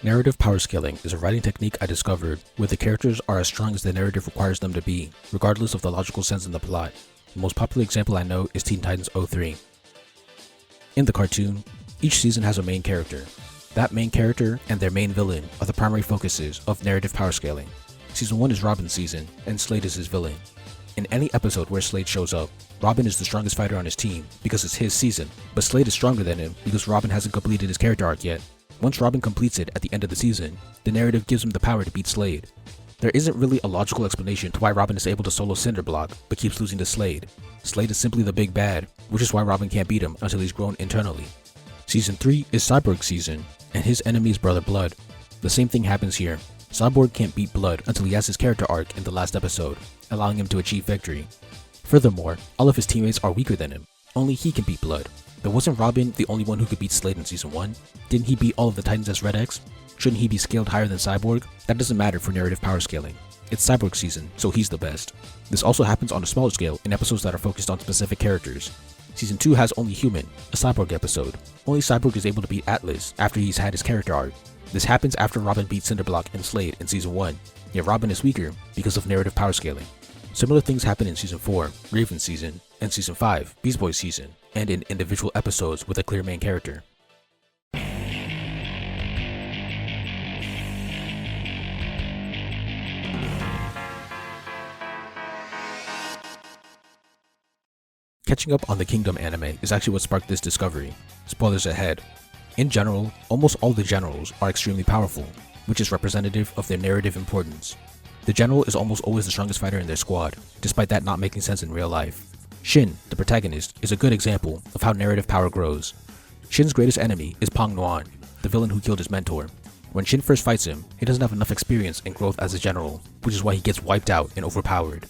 Narrative power scaling is a writing technique I discovered where the characters are as strong as the narrative requires them to be, regardless of the logical sense in the plot. The most popular example I know is Teen Titans 03. In the cartoon, each season has a main character. That main character and their main villain are the primary focuses of narrative power scaling. Season 1 is Robin's season, and Slade is his villain. In any episode where Slade shows up, Robin is the strongest fighter on his team because it's his season, but Slade is stronger than him because Robin hasn't completed his character arc yet. Once Robin completes it at the end of the season, the narrative gives him the power to beat Slade. There isn't really a logical explanation to why Robin is able to solo Cinderblock, but keeps losing to Slade. Slade is simply the big bad, which is why Robin can't beat him until he's grown internally. Season 3 is Cyborg's season, and his enemy is Brother Blood. The same thing happens here. Cyborg can't beat Blood until he has his character arc in the last episode, allowing him to achieve victory. Furthermore, all of his teammates are weaker than him. Only he can beat Blood. But wasn't Robin the only one who could beat Slade in Season 1? Didn't he beat all of the Titans as Red X? Shouldn't he be scaled higher than Cyborg? That doesn't matter for narrative power scaling. It's Cyborg's season, so he's the best. This also happens on a smaller scale in episodes that are focused on specific characters. Season 2 has Only Human, a Cyborg episode. Only Cyborg is able to beat Atlas after he's had his character arc. This happens after Robin beats Cinderblock and Slade in Season 1, yet Robin is weaker because of narrative power scaling. Similar things happen in Season 4, Raven's season, and Season 5, Beast Boy's season, and in individual episodes with a clear main character. Catching up on the Kingdom anime is actually what sparked this discovery. Spoilers ahead. In general, almost all the generals are extremely powerful, which is representative of their narrative importance. The general is almost always the strongest fighter in their squad, despite that not making sense in real life. Shin, the protagonist, is a good example of how narrative power grows. Shin's greatest enemy is Nuan, the villain who killed his mentor. When Shin first fights him, he doesn't have enough experience and growth as a general, which is why he gets wiped out and overpowered.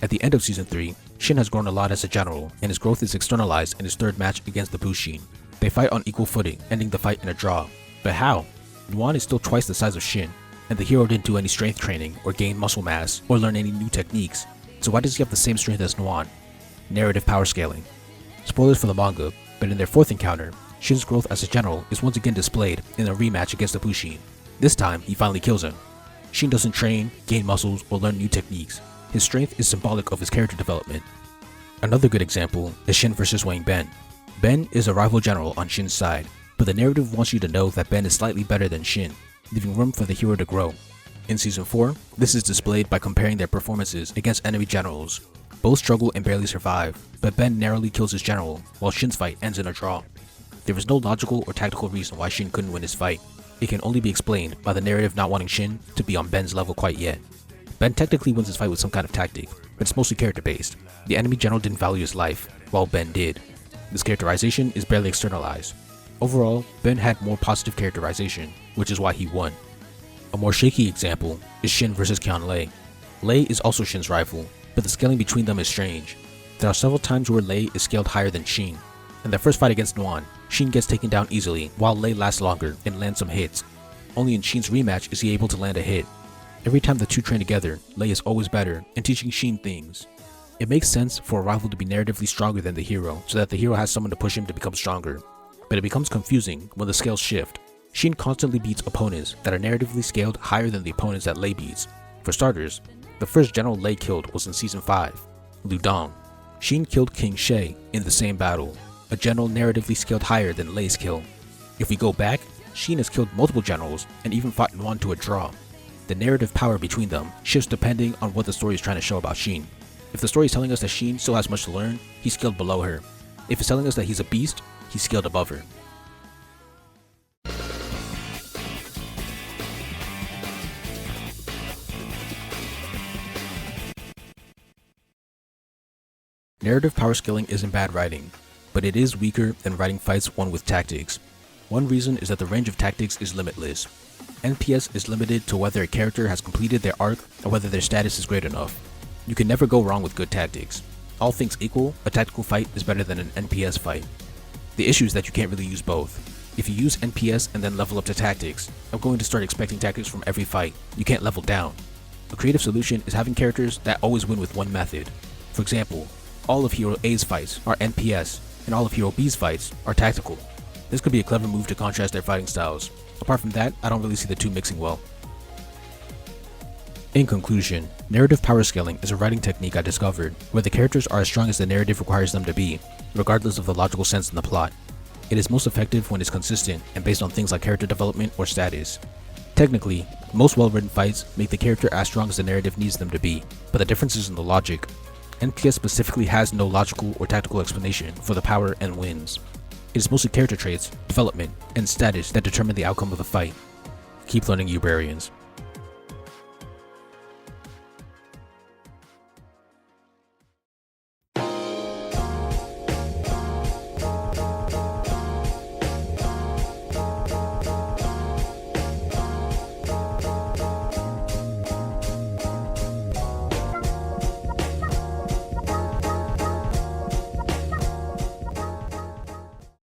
At the end of Season 3, Shin has grown a lot as a general, and his growth is externalized in his third match against the Bushin. They fight on equal footing, ending the fight in a draw. But how? Nuan is still twice the size of Shin, and the hero didn't do any strength training or gain muscle mass or learn any new techniques, so why does he have the same strength as Nuan? Narrative power scaling. Spoilers for the manga, but in their fourth encounter, Shin's growth as a general is once again displayed in a rematch against the Bushin. This time, he finally kills him. Shin doesn't train, gain muscles, or learn new techniques. His strength is symbolic of his character development. Another good example is Shin vs Wang Ben. Ben is a rival general on Shin's side, but the narrative wants you to know that Ben is slightly better than Shin, leaving room for the hero to grow. In Season 4, this is displayed by comparing their performances against enemy generals. Both struggle and barely survive, but Ben narrowly kills his general, while Shin's fight ends in a draw. There is no logical or tactical reason why Shin couldn't win his fight. It can only be explained by the narrative not wanting Shin to be on Ben's level quite yet. Ben technically wins his fight with some kind of tactic, but it's mostly character based. The enemy general didn't value his life, while Ben did. This characterization is barely externalized. Overall, Ben had more positive characterization, which is why he won. A more shaky example is Shin vs Qian Lei. Lei is also Shin's rival, but the scaling between them is strange. There are several times where Lei is scaled higher than Shin. In their first fight against Nuan, Shin gets taken down easily, while Lei lasts longer and lands some hits. Only in Shin's rematch is he able to land a hit. Every time the two train together, Lei is always better in teaching Shin things. It makes sense for a rival to be narratively stronger than the hero, so that the hero has someone to push him to become stronger. But it becomes confusing when the scales shift. Shin constantly beats opponents that are narratively scaled higher than the opponents that Lei beats. For starters, the first general Lei killed was in Season 5, Lu Dong. Shin killed King She in the same battle, a general narratively scaled higher than Lei's kill. If we go back, Shin has killed multiple generals and even fought Nuan to a draw. The narrative power between them shifts depending on what the story is trying to show about Shin. If the story is telling us that Shin still has much to learn, he's scaled below her. If it's telling us that he's a beast, he's scaled above her. Narrative power scaling isn't bad writing, but it is weaker than writing fights won with tactics. One reason is that the range of tactics is limitless. NPS is limited to whether a character has completed their arc or whether their status is great enough. You can never go wrong with good tactics. All things equal, a tactical fight is better than an NPS fight. The issue is that you can't really use both. If you use NPS and then level up to tactics, I'm going to start expecting tactics from every fight. You can't level down. A creative solution is having characters that always win with one method. For example, all of Hero A's fights are NPS, and all of Hero B's fights are tactical. This could be a clever move to contrast their fighting styles. Apart from that, I don't really see the two mixing well. In conclusion, narrative power scaling is a writing technique I discovered where the characters are as strong as the narrative requires them to be, regardless of the logical sense in the plot. It is most effective when it's consistent and based on things like character development or status. Technically, most well-written fights make the character as strong as the narrative needs them to be, but the difference is in the logic. NPS specifically has no logical or tactical explanation for the power and wins. It is mostly character traits, development, and status that determine the outcome of the fight. Keep learning, Uberarians.